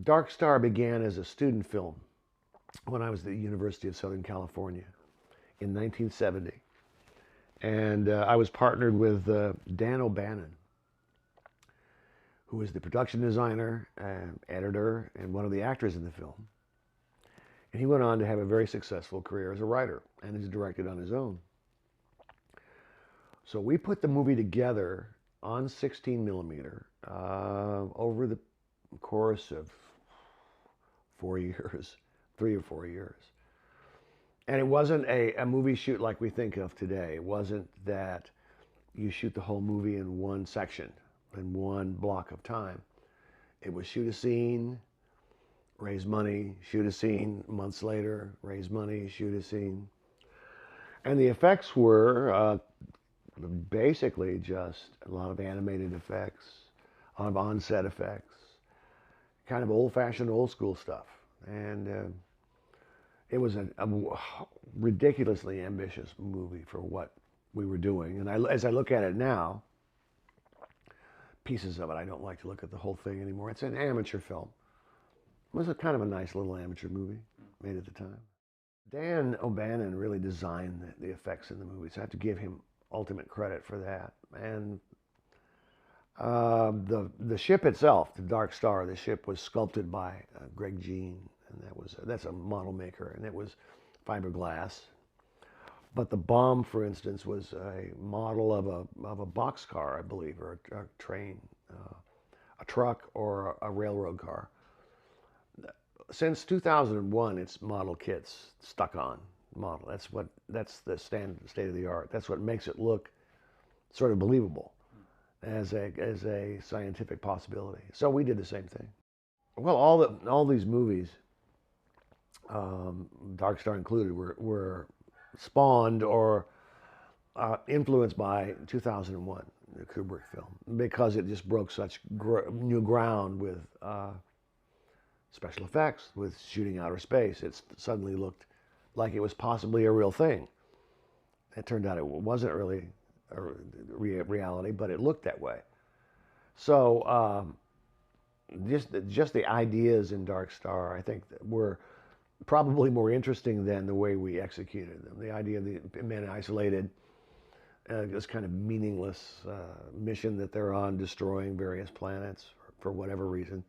Dark Star began as a student film when I was at the University of Southern California in 1970. And I was partnered with Dan O'Bannon, who was the production designer, and editor, and one of the actors in the film. And he went on to have a very successful career as a writer, and he's directed on his own. So we put the movie together on 16 millimeter over the course of 4 years, 3 or 4 years. And it wasn't a movie shoot like we think of today. It wasn't that you shoot the whole movie in one section, in one block of time. It was shoot a scene, raise money, shoot a scene, months later, raise money, shoot a scene. And the effects were basically just a lot of animated effects, a lot of on-set effects, kind of old-fashioned, old-school stuff. And it was a ridiculously ambitious movie for what we were doing. And as I look at it now, pieces of it, I don't like to look at the whole thing anymore. It's an amateur film. It was a kind of a nice little amateur movie made at the time. Dan O'Bannon really designed the effects in the movie, so I have to give him ultimate credit for that. And the ship itself, the Dark Star, the ship was sculpted by Greg Jean, and that's a model maker, and it was fiberglass. But the bomb, for instance, was a model of a boxcar, I believe, or a train, a truck, or a railroad car. Since 2001, it's model kits stuck on model. That's the standard state of the art. That's what makes it look sort of believable as a scientific possibility. So we did the same thing. Well, all these movies, Dark Star included, were spawned or influenced by 2001, the Kubrick film, because it just broke such new ground with special effects, with shooting outer space. It suddenly looked like it was possibly a real thing. It turned out it wasn't really a reality, but it looked that way. So just the ideas in Dark Star, I think, were probably more interesting than the way we executed them. The idea of the men isolated, this kind of meaningless mission that they're on, destroying various planets for whatever reason,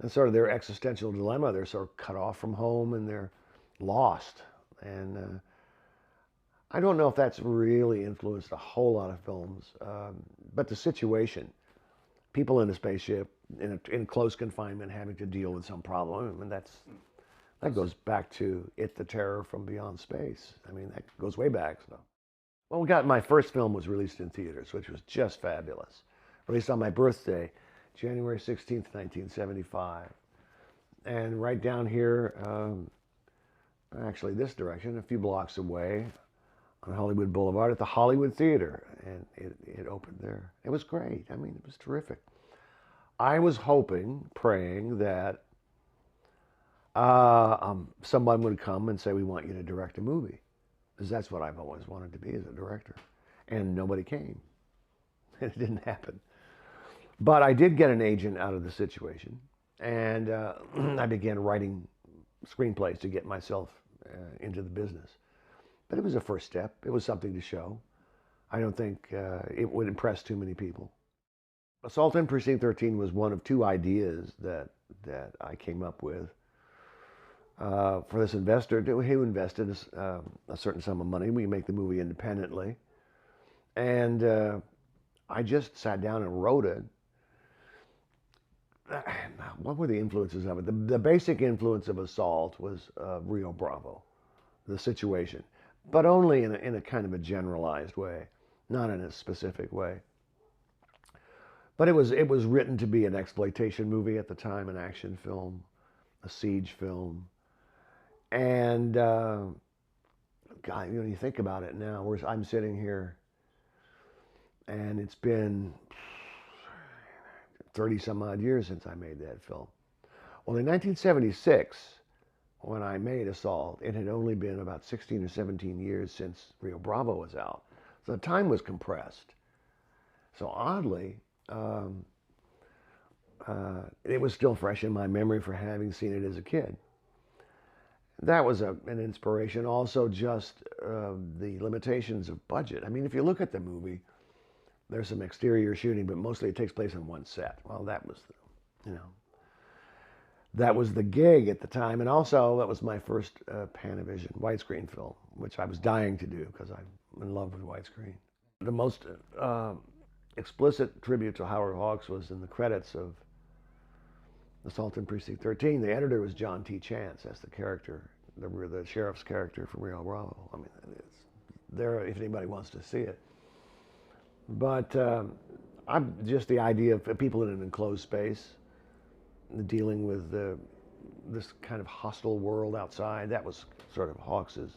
and sort of their existential dilemma. They're sort of cut off from home and they're lost. And I don't know if that's really influenced a whole lot of films, but the situation, people in a spaceship in close confinement having to deal with some problem, I mean, that goes back to It, the Terror from Beyond Space. I mean, that goes way back. So. Well, my first film was released in theaters, which was just fabulous. Released on my birthday, January 16th, 1975. And right down here, actually this direction, a few blocks away, on Hollywood Boulevard at the Hollywood Theater. And it opened there. It was great. I mean, it was terrific. I was hoping, praying that someone would come and say, we want you to direct a movie. Because that's what I've always wanted to be, as a director. And nobody came. It didn't happen. But I did get an agent out of the situation. And I began writing screenplays to get myself into the business. But it was a first step. It was something to show. I don't think it would impress too many people. Assault on Precinct 13 was one of two ideas that I came up with for this investor who invested a certain sum of money. We make the movie independently. And I just sat down and wrote it. What were the influences of it? The basic influence of Assault was Rio Bravo, the situation, but only in a kind of a generalized way, not in a specific way. But it was written to be an exploitation movie at the time, an action film, a siege film, and God, you think about it now. I'm sitting here, and it's been 30 some odd years since I made that film. Well, in 1976, when I made Assault, it had only been about 16 or 17 years since Rio Bravo was out. So the time was compressed. So oddly, It was still fresh in my memory for having seen it as a kid. That was an inspiration. Also, just the limitations of budget. I mean, if you look at the movie, there's some exterior shooting, but mostly it takes place on one set. Well, that was, you know, that was the gig at the time, and also that was my first Panavision widescreen film, which I was dying to do because I'm in love with widescreen. The most explicit tribute to Howard Hawks was in the credits of Assault on Precinct 13. The editor was John T. Chance. That's the character, the sheriff's character from Rio Bravo. I mean, it's there if anybody wants to see it. But I'm just the idea of people in an enclosed space dealing with this kind of hostile world outside. That was sort of Hawks's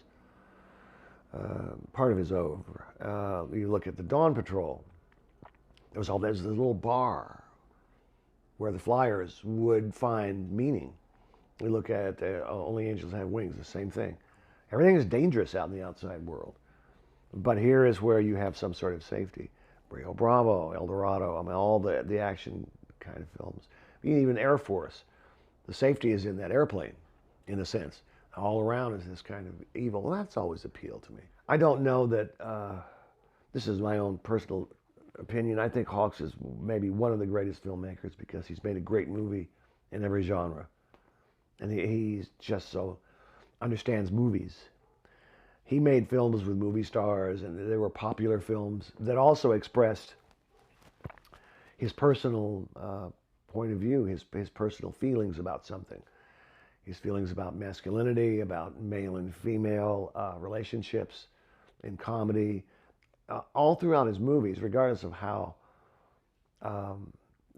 part of his oeuvre. You look at the Dawn Patrol. There's this little bar where the flyers would find meaning. We look at Only Angels Have Wings, the same thing. Everything is dangerous out in the outside world. But here is where you have some sort of safety. Rio Bravo, El Dorado, I mean, all the action kind of films. Even Air Force, the safety is in that airplane, in a sense. All around is this kind of evil. Well, that's always appealed to me. I don't know that, this is my own personal opinion. I think Hawks is maybe one of the greatest filmmakers because he's made a great movie in every genre. And he's just so understands movies. He made films with movie stars, and they were popular films that also expressed his personal point of view, his personal feelings about something. His feelings about masculinity, about male and female relationships in comedy, all throughout his movies, regardless of how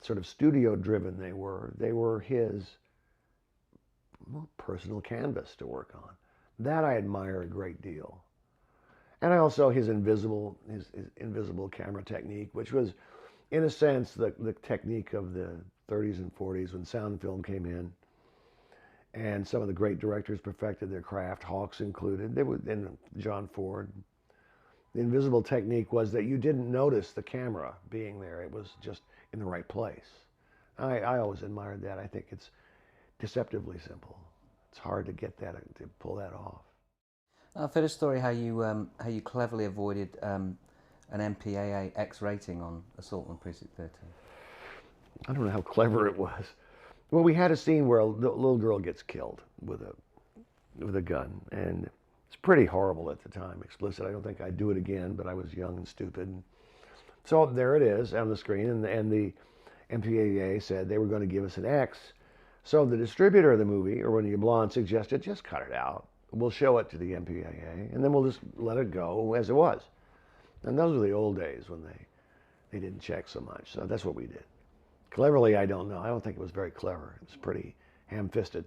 sort of studio-driven they were his personal canvas to work on. That I admire a great deal. And I also his invisible camera technique, which was, in a sense, the technique of the 30s and 40s when sound film came in. And some of the great directors perfected their craft, Hawks included. And John Ford. The invisible technique was that you didn't notice the camera being there. It was just in the right place. I always admired that. I think it's deceptively simple. It's hard to get that, to pull that off. I've heard a story how you cleverly avoided an MPAA X rating on Assault on Precinct 13. I don't know how clever it was. Well, we had a scene where a little girl gets killed with a gun, and it's pretty horrible at the time, explicit. I don't think I'd do it again, but I was young and stupid. So there it is on the screen, and the MPAA said they were going to give us an X. So the distributor of the movie, Erwinia Blonde, suggested just cut it out. We'll show it to the MPAA, and then we'll just let it go as it was. And those were the old days when they didn't check so much. So that's what we did. Cleverly, I don't know. I don't think it was very clever. It was pretty ham-fisted.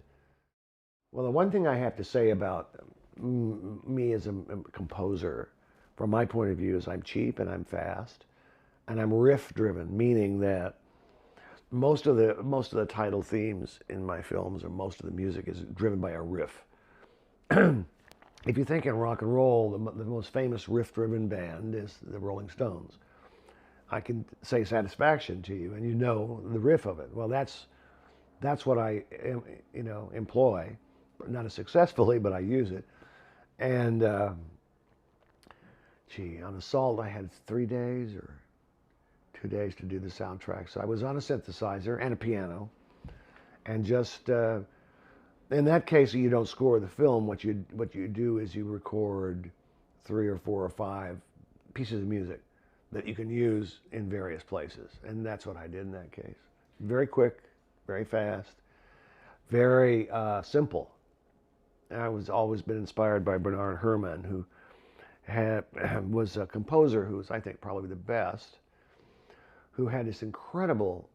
Well, the one thing I have to say about me as a composer, from my point of view, is I'm cheap and I'm fast, and I'm riff-driven, meaning that most of the title themes in my films, or most of the music, is driven by a riff. If you think in rock and roll, the most famous riff-driven band is the Rolling Stones. I can say Satisfaction to you, and you know the riff of it. Well, that's what I employ, not as successfully, but I use it. And on Assault, I had 3 days or 2 days to do the soundtrack. So I was on a synthesizer and a piano, and just in that case, you don't score the film. What you do is you record 3 or 4 or 5 pieces of music that you can use in various places, and that's what I did in that case. Very quick, very fast, very simple. I was always been inspired by Bernard Herrmann, who was a composer who was, I think, probably the best, who had this incredible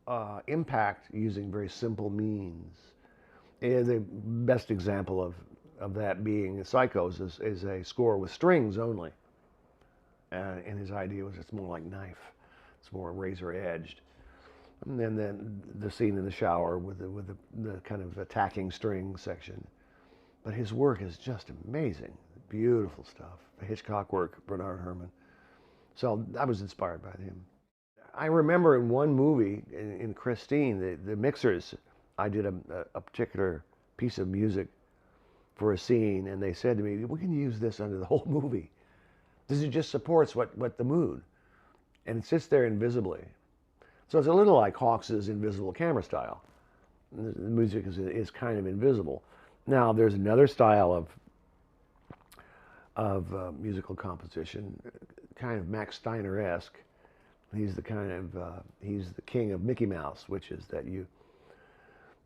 impact using very simple means. And the best example of that being Psychos is a score with strings only. And his idea was it's more like knife. It's more razor-edged. And then the scene in the shower with the kind of attacking string section. But his work is just amazing. Beautiful stuff. The Hitchcock work, Bernard Herrmann. So I was inspired by him. I remember in one movie, in Christine, the mixers, I did a particular piece of music for a scene, and they said to me, we can use this under the whole movie. This just supports what the mood, and it sits there invisibly. So it's a little like Hawks's invisible camera style. The music is kind of invisible. Now there's another style of musical composition, kind of Max Steiner-esque. He's the he's the king of Mickey Mouse, which is that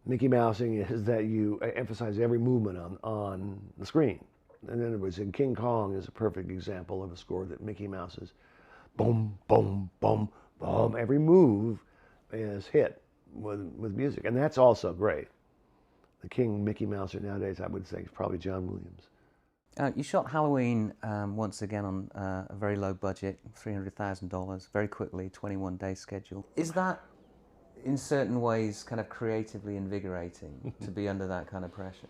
Mickey Mousing is that you emphasize every movement on the screen. And then it was in King Kong is a perfect example of a score that Mickey Mouse's boom, boom, boom, boom. Every move is hit with music, and that's also great. The king Mickey Mouser nowadays, I would say, is probably John Williams. You shot Halloween once again on a very low budget, $300,000, very quickly, 21-day schedule. Is that, in certain ways, kind of creatively invigorating to be under that kind of pressure?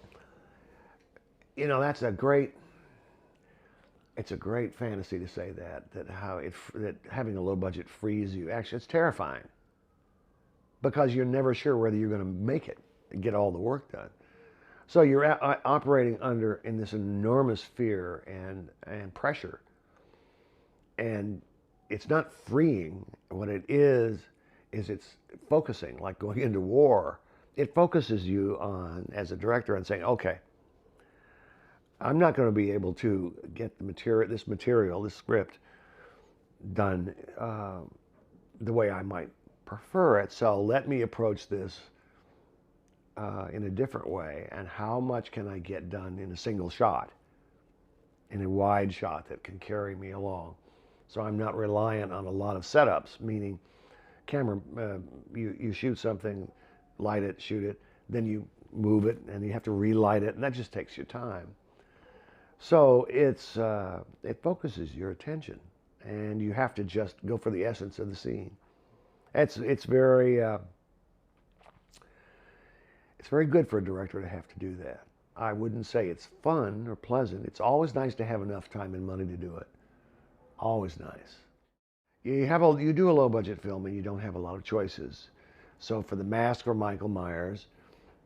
You know, it's a great fantasy to say that having a low budget frees you. Actually, it's terrifying because you're never sure whether you're going to make it and get all the work done. So you're operating in this enormous fear and pressure, and it's not freeing. What it is it's focusing, like going into war. It focuses you on, as a director, on saying, okay, I'm not going to be able to get this script done the way I might prefer it. So let me approach this in a different way. And how much can I get done in a single shot, in a wide shot that can carry me along? So I'm not reliant on a lot of setups, meaning camera, you shoot something, light it, shoot it, then you move it, and you have to relight it, and that just takes your time. So it focuses your attention, and you have to just go for the essence of the scene. It's very good for a director to have to do that. I wouldn't say it's fun or pleasant. It's always nice to have enough time and money to do it. Always nice. You do a low budget film and you don't have a lot of choices. So for The Mask or Michael Myers,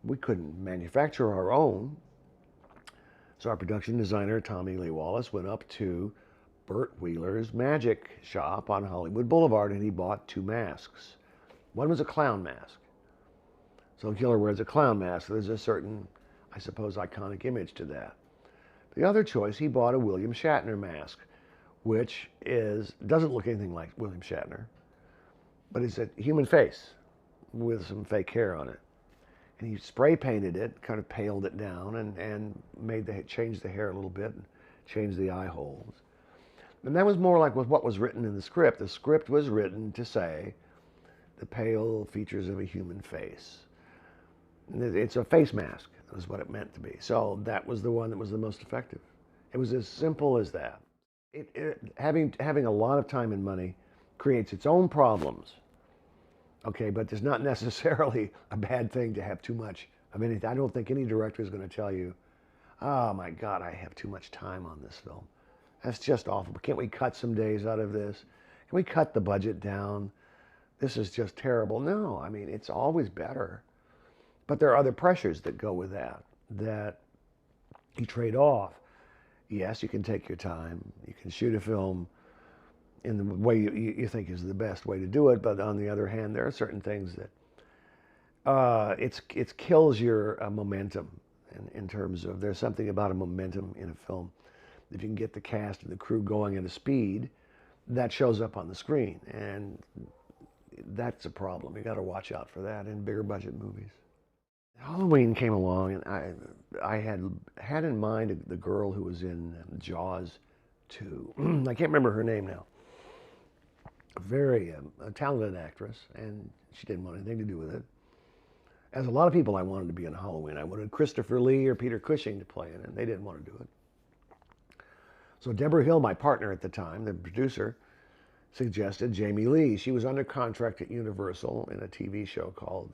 we couldn't manufacture our own. So our production designer, Tommy Lee Wallace, went up to Burt Wheeler's magic shop on Hollywood Boulevard, and he bought 2 masks. One was a clown mask. So the killer wears a clown mask. There's a certain, I suppose, iconic image to that. The other choice, he bought a William Shatner mask, which doesn't look anything like William Shatner, but it's a human face with some fake hair on it. And he spray painted it, kind of paled it down, and changed the hair a little bit, and changed the eye holes. And that was more like what was written in the script. The script was written to say the pale features of a human face. It's a face mask, is what it meant to be. So that was the one that was the most effective. It was as simple as that. Having a lot of time and money creates its own problems. Okay, but there's not necessarily a bad thing to have too much of anything. I don't think any director is going to tell you, oh my God, I have too much time on this film. That's just awful. Can't we cut some days out of this? Can we cut the budget down? This is just terrible. No, I mean, it's always better. But there are other pressures that go with that you trade off. Yes, you can take your time. You can shoot a film in the way you think is the best way to do it. But on the other hand, there are certain things that it kills your momentum in terms of, there's something about a momentum in a film. If you can get the cast and the crew going at a speed, that shows up on the screen. And that's a problem. You got to watch out for that in bigger budget movies. Halloween came along, and I had in mind the girl who was in Jaws 2. I can't remember her name now. A very talented actress, and she didn't want anything to do with it. As a lot of people, I wanted to be in Halloween. I wanted Christopher Lee or Peter Cushing to play in it, and they didn't want to do it. So Deborah Hill, my partner at the time, the producer, suggested Jamie Lee. She was under contract at Universal in a TV show called...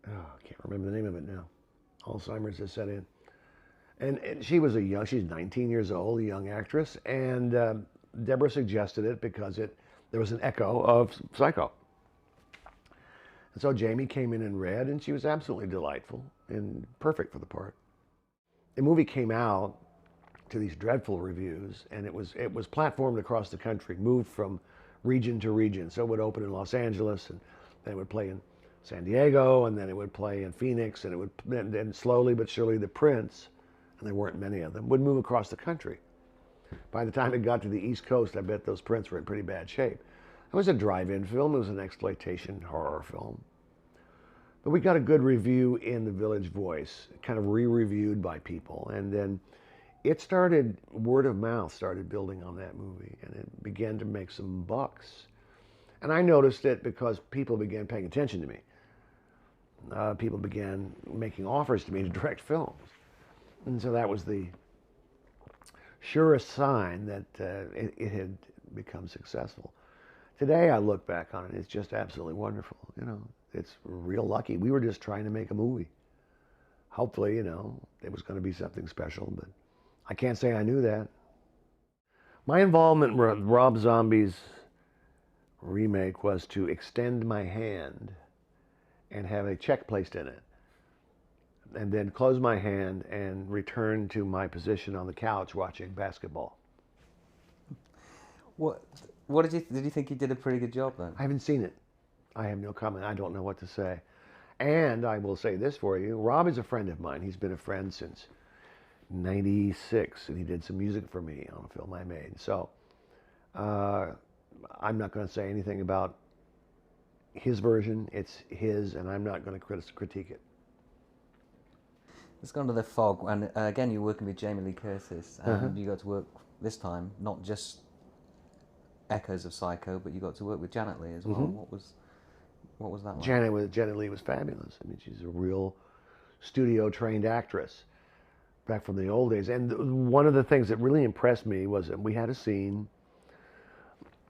I can't remember the name of it now. Alzheimer's has set in. And she was she's 19 years old, a young actress, and Deborah suggested it because it there was an echo of Psycho. And so Jamie came in and read, and she was absolutely delightful and perfect for the part. The movie came out to these dreadful reviews, and it was platformed across the country, moved from region to region. So it would open in Los Angeles, and then it would play in San Diego, and then it would play in Phoenix, and it would then slowly but surely the prints, and there weren't many of them, would move across the country. By the time it got to the East Coast, I bet those prints were in pretty bad shape. It was a drive-in film. It was an exploitation horror film. But we got a good review in the Village Voice, kind of re-reviewed by people, and then it started, word of mouth started building on that movie, and it began to make some bucks. And I noticed it because people began paying attention to me. People began making offers to me to direct films. And so that was the surest sign that it had become successful. Today I look back on it, it's just absolutely wonderful. You know, it's real lucky. We were just trying to make a movie. Hopefully, you know, it was going to be something special, but I can't say I knew that. My involvement with Rob Zombie's remake was to extend my hand and have a check placed in it, and then close my hand and return to my position on the couch watching basketball. What did you think you did a pretty good job then? I haven't seen it. I have no comment. I don't know what to say. And I will say this for you. Rob is a friend of mine. He's been a friend since '96, and he did some music for me on a film I made. So I'm not going to say anything about his version. It's his, and I'm not going to critique it. Let's go on to The Fog, and again, you're working with Jamie Lee Curtis, and you got to work this time not just echoes of Psycho, but you got to work with Janet Leigh as well. What was that like? Janet Leigh was fabulous. I mean, she's a real studio-trained actress back from the old days. And one of the things that really impressed me was that we had a scene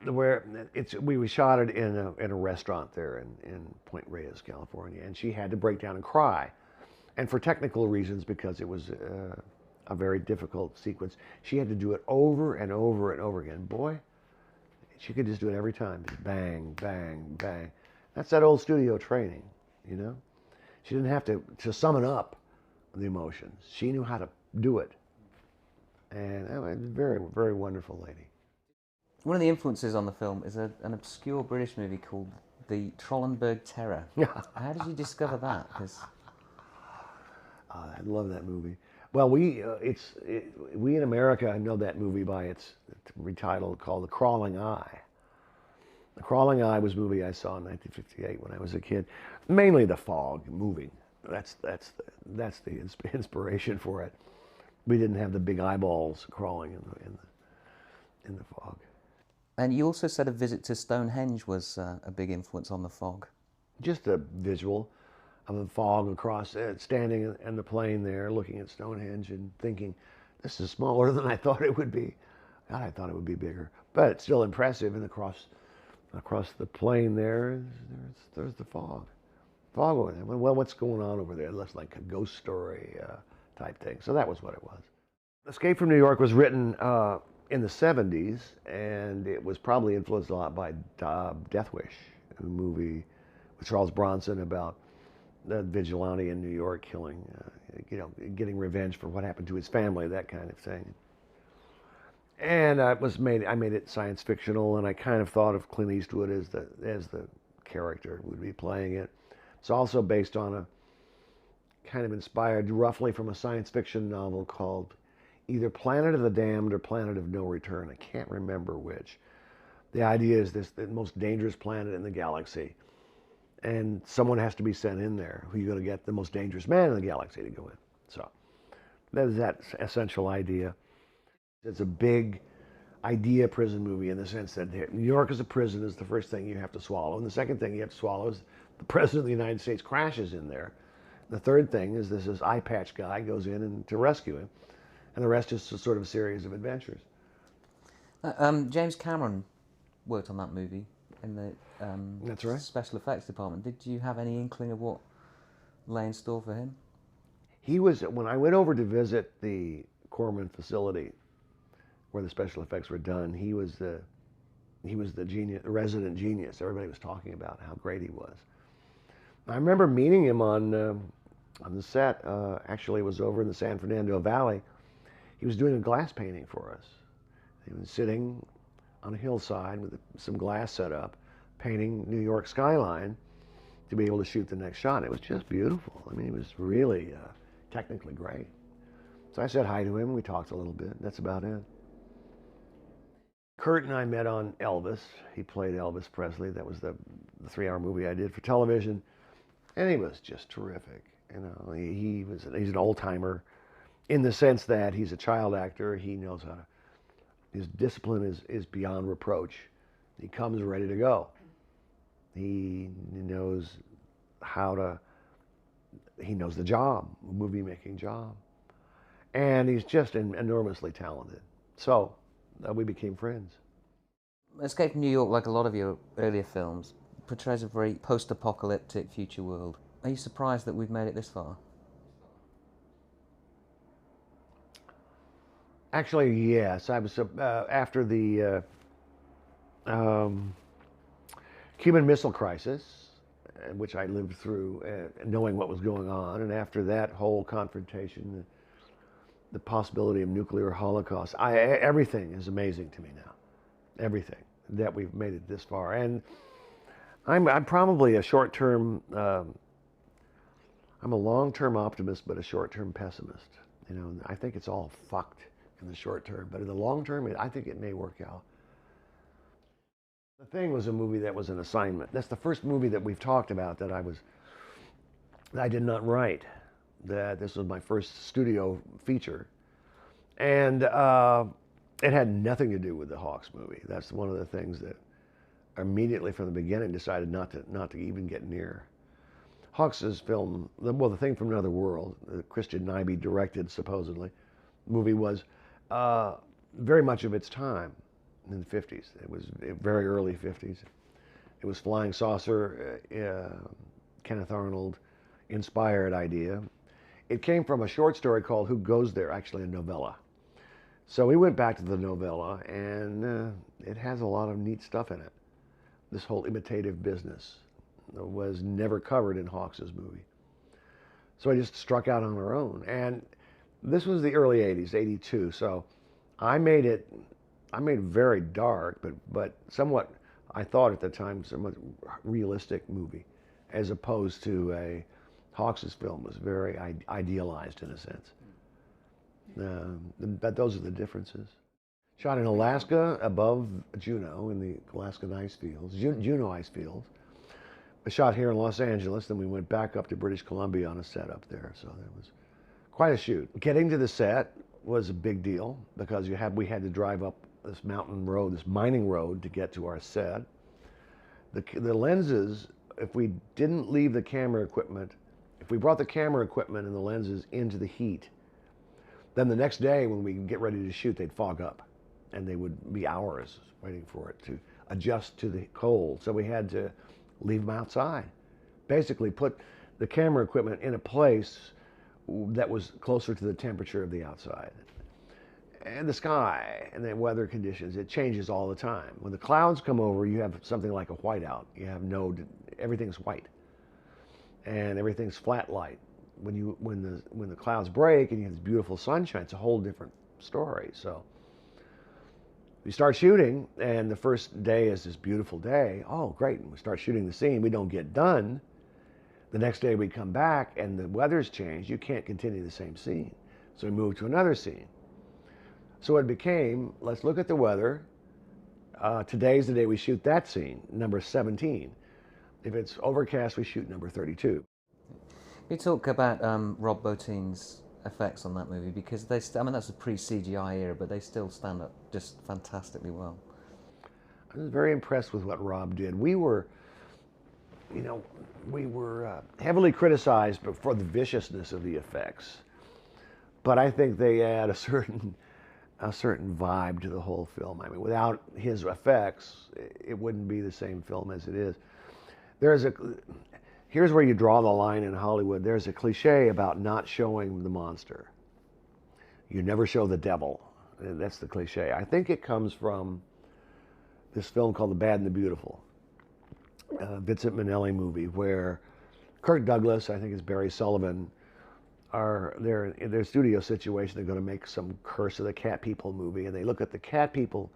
where we shot it in a restaurant there in Point Reyes, California, and she had to break down and cry. And for technical reasons, because it was a very difficult sequence, she had to do it over and over and over again. Boy, she could just do it every time. Just bang, bang, bang. That's that old studio training, you know? She didn't have to summon up the emotions. She knew how to do it. And a very, very wonderful lady. One of the influences on the film is an obscure British movie called The Trollenberg Terror. How did you discover that? 'Cause I love that movie. Well, we in America know that movie by its retitled called The Crawling Eye. The Crawling Eye was a movie I saw in 1958 when I was a kid. Mainly The Fog, moving. That's the inspiration for it. We didn't have the big eyeballs crawling in the fog. And you also said a visit to Stonehenge was a big influence on The Fog. Just a visual of the fog across, standing in the plane there, looking at Stonehenge and thinking, this is smaller than I thought it would be. God, I thought it would be bigger, but it's still impressive. And across the plain there's the fog. Fog over there. Well, what's going on over there? It looks like a ghost story type thing. So that was what it was. Escape from New York was written in the 70s, and it was probably influenced a lot by Death Wish, a movie with Charles Bronson about the vigilante in New York killing, getting revenge for what happened to his family, that kind of thing. And I made it science fictional, and I kind of thought of Clint Eastwood as the character who would be playing it. It's also based on a kind of inspired roughly from a science fiction novel called either Planet of the Damned or Planet of No Return. I can't remember which. The idea is the most dangerous planet in the galaxy, and someone has to be sent in there. Who are you going to get? The most dangerous man in the galaxy to go in. So that is that essential idea. It's a big idea prison movie in the sense that New York as a prison is the first thing you have to swallow, and the second thing you have to swallow is the President of the United States crashes in there. The third thing is this eye patch guy goes in and to rescue him, and the rest is sort of a series of adventures. James Cameron worked on that movie in the That's right. special effects department. Did you have any inkling of what lay in store for him? He was, when I went over to visit the Corman facility where the special effects were done, he was the he was the genius, the resident genius. Everybody was talking about how great he was. I remember meeting him on the set. Actually, it was over in the San Fernando Valley. He was doing a glass painting for us. He was sitting on a hillside with some glass set up, painting New York skyline to be able to shoot the next shot. It was just beautiful. I mean, it was really technically great. So I said hi to him. We talked a little bit. That's about it. Kurt and I met on Elvis. He played Elvis Presley. That was the 3-hour movie I did for television. And he was just terrific. You know, he's an old timer in the sense that he's a child actor. He knows how to, his discipline is beyond reproach. He comes ready to go. He knows he knows the job, movie making job. And he's just enormously talented. So we became friends. Escape from New York, like a lot of your earlier films, portrays a very post-apocalyptic future world. Are you surprised that we've made it this far? Actually, yes. I was after the Cuban Missile Crisis, which I lived through, knowing what was going on, and after that whole confrontation, the possibility of nuclear holocaust, everything is amazing to me now. Everything that we've made it this far, and I'm probably a short-term. I'm a long-term optimist, but a short-term pessimist. You know, I think it's all fucked in the short term, but in the long term, I think it may work out. The Thing was a movie that was an assignment. That's the first movie that we've talked about that I did not write. That this was my first studio feature, and it had nothing to do with the Hawks movie. That's one of the things that immediately from the beginning decided not to even get near. Hawks's film, well, The Thing from Another World, Christian Nyby directed supposedly, movie was very much of its time in the 50s. It was very early 50s. It was flying saucer, Kenneth Arnold inspired idea. It came from a short story called Who Goes There, actually a novella. So we went back to the novella, and it has a lot of neat stuff in it. This whole imitative business was never covered in Hawks's movie. So I just struck out on our own. And this was the early 80s, 82. So I made it very dark, but somewhat, I thought at the time, somewhat realistic movie, as opposed to a Hawks's film was very idealized in a sense. But those are the differences. Shot in Alaska, above Juneau, in the Alaskan ice fields, Juneau ice fields. I shot here in Los Angeles, then we went back up to British Columbia on a set up there. So it was quite a shoot. Getting to the set was a big deal because we had to drive up this mountain road, this mining road, to get to our set. The lenses, if we didn't leave the camera equipment, if we brought the camera equipment and the lenses into the heat, then the next day when we get ready to shoot, they'd fog up, and they would be hours waiting for it to adjust to the cold. So we had to leave them outside. Basically put the camera equipment in a place that was closer to the temperature of the outside. And the sky and the weather conditions, it changes all the time. When the clouds come over, you have something like a whiteout. You have everything's white. And everything's flat light. When the clouds break and you have this beautiful sunshine, it's a whole different story. So we start shooting, and the first day is this beautiful day. Oh, great. And we start shooting the scene. We don't get done. The next day we come back, and the weather's changed. You can't continue the same scene. So we move to another scene. So it became, let's look at the weather. Today's the day we shoot that scene, number 17. If it's overcast, we shoot number 32. You talk about Rob Bottin's effects on that movie, because I mean, that's a pre-CGI era, but they still stand up just fantastically well. I was very impressed with what Rob did. We were heavily criticized for the viciousness of the effects, but I think they add a certain vibe to the whole film. I mean, without his effects, it wouldn't be the same film as it is. Here's where you draw the line in Hollywood. There's a cliche about not showing the monster. You never show the devil. That's the cliche. I think it comes from this film called The Bad and the Beautiful, Vincent Minnelli movie, where Kirk Douglas, I think it's Barry Sullivan, they're in their studio situation. They're going to make some Curse of the Cat People movie, and they look at the Cat People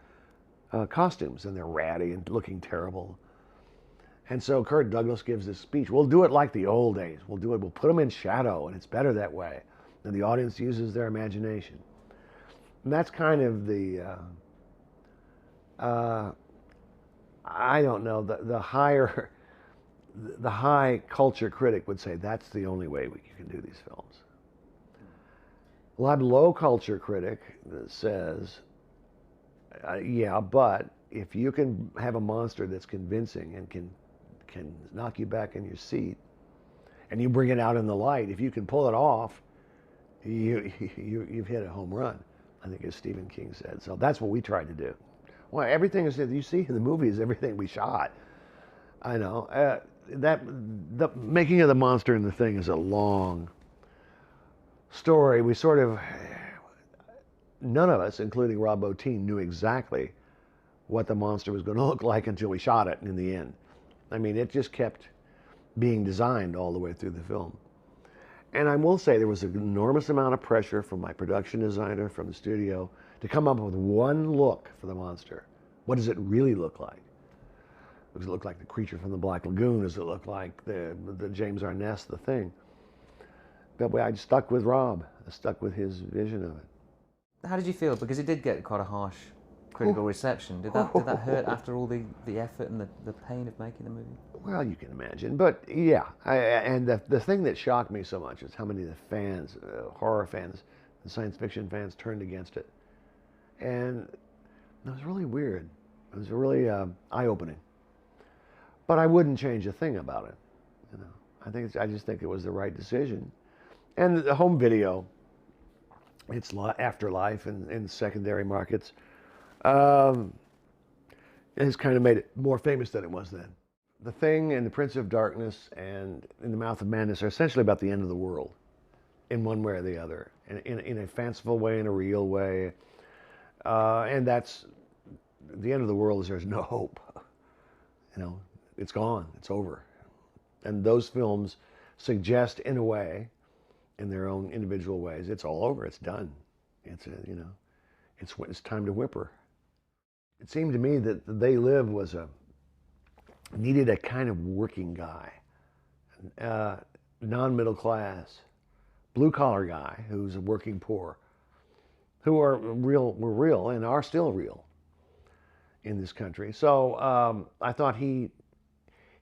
costumes, and they're ratty and looking terrible. And so Kirk Douglas gives this speech. We'll do it like the old days. We'll put them in shadow, and it's better that way. And the audience uses their imagination. And that's kind of the, I don't know, the high culture critic would say that's the only way you can do these films. A lot of low culture critic says, yeah, but if you can have a monster that's convincing and can knock you back in your seat, and you bring it out in the light, if you can pull it off, you've hit a home run, I think, as Stephen King said. So that's what we tried to do. Well, everything that you see in the movie is everything we shot. I know. The making of the monster in The Thing is a long story. We sort of, none of us, including Rob Bottin, knew exactly what the monster was going to look like until we shot it in the end. I mean, it just kept being designed all the way through the film. And I will say there was an enormous amount of pressure from my production designer, from the studio, to come up with one look for the monster. What does it really look like? Does it look like the creature from the Black Lagoon? Does it look like the James Arness, The Thing? But I stuck with Rob. I stuck with his vision of it. How did you feel? Because it did get quite a harsh critical reception. Did that hurt after all the effort and the pain of making the movie? Well, you can imagine. But yeah, and the thing that shocked me so much is how many of the fans, horror fans, and science fiction fans turned against it. And it was really weird. It was really eye-opening. But I wouldn't change a thing about it. You know, I just think it was the right decision. And the home video, its afterlife in secondary markets, has kind of made it more famous than it was then. The Thing and The Prince of Darkness and In the Mouth of Madness are essentially about the end of the world, in one way or the other, in a fanciful way, in a real way. And that's, the end of the world is there's no hope. You know, it's gone, it's over. And those films suggest, in a way, in their own individual ways, it's all over, it's done. It's it's time to whimper. It seemed to me that They Live needed a kind of working guy, non-middle class, blue-collar guy who's working poor, who were real and are still real in this country. So I thought he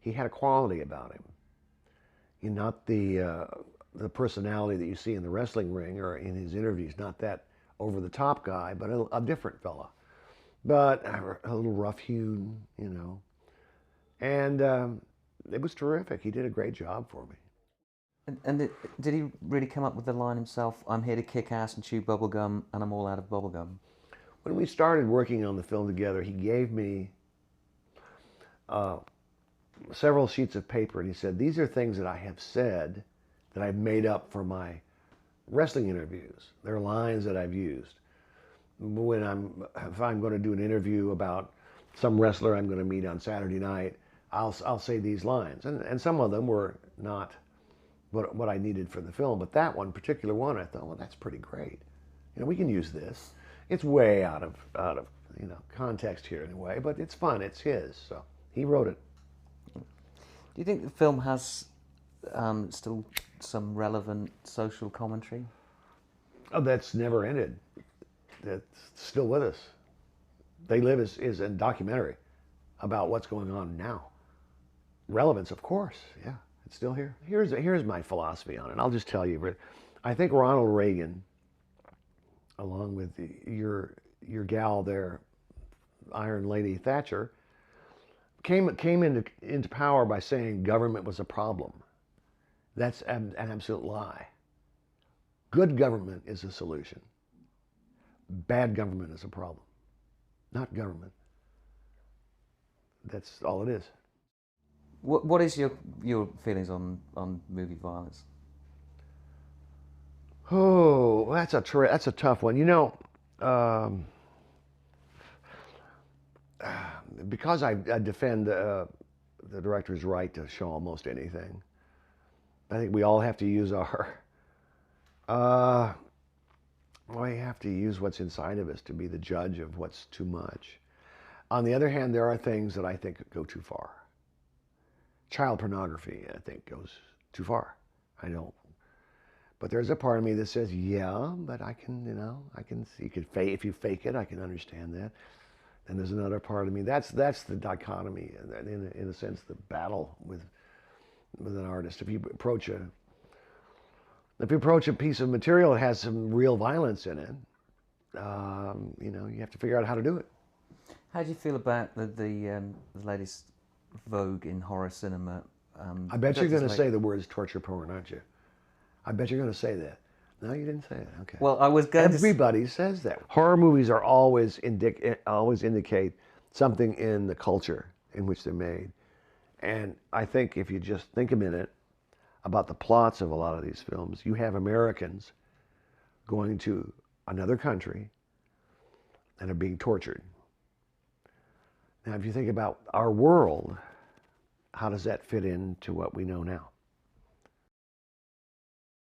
had a quality about him. Not the personality that you see in the wrestling ring or in his interviews, not that over-the-top guy, but a different fella. But a little rough-hewn, you know. And it was terrific. He did a great job for me. And did he really come up with the line himself, I'm here to kick ass and chew bubblegum, and I'm all out of bubblegum? When we started working on the film together, he gave me several sheets of paper, and he said, these are things that I have said that I've made up for my wrestling interviews. They're lines that I've used. If I'm going to do an interview about some wrestler I'm going to meet on Saturday night, I'll say these lines. And some of them were not what I needed for the film, but that one, particular one, I thought, well, that's pretty great. You know, we can use this. It's way out of context here in a way, but it's fun. It's his, so he wrote it. Do you think the film has still some relevant social commentary? Oh, that's never ended. That's still with us. They Live is a documentary about what's going on now. Relevance, of course, yeah, it's still here. Here's my philosophy on it. I'll just tell you. I think Ronald Reagan, along with your gal there, Iron Lady Thatcher, came into power by saying government was a problem. That's an absolute lie. Good government is a solution. Bad government is a problem. Not government. That's all it is. What is your feelings on movie violence? Oh, that's a tough one. You know, because I defend the director's right to show almost anything, I think we all have to use our, we have to use what's inside of us to be the judge of what's too much. On the other hand, there are things that I think go too far. Child pornography, I think, goes too far. I don't. But there's a part of me that says, yeah, but I can, I can see, if you fake it, I can understand that. And there's another part of me. That's the dichotomy, in a sense, the battle with an artist. If you approach a piece of material that has some real violence in it, you have to figure out how to do it. How do you feel about the latest vogue in horror cinema? I bet you're going to say the words torture porn, aren't you? I bet you're going to say that. No, you didn't say it. Okay. Well, I was going Everybody says that. Horror movies are always indicate something in the culture in which they're made. And I think if you just think a minute about the plots of a lot of these films, you have Americans going to another country and are being tortured. Now, if you think about our world, how does that fit into what we know now?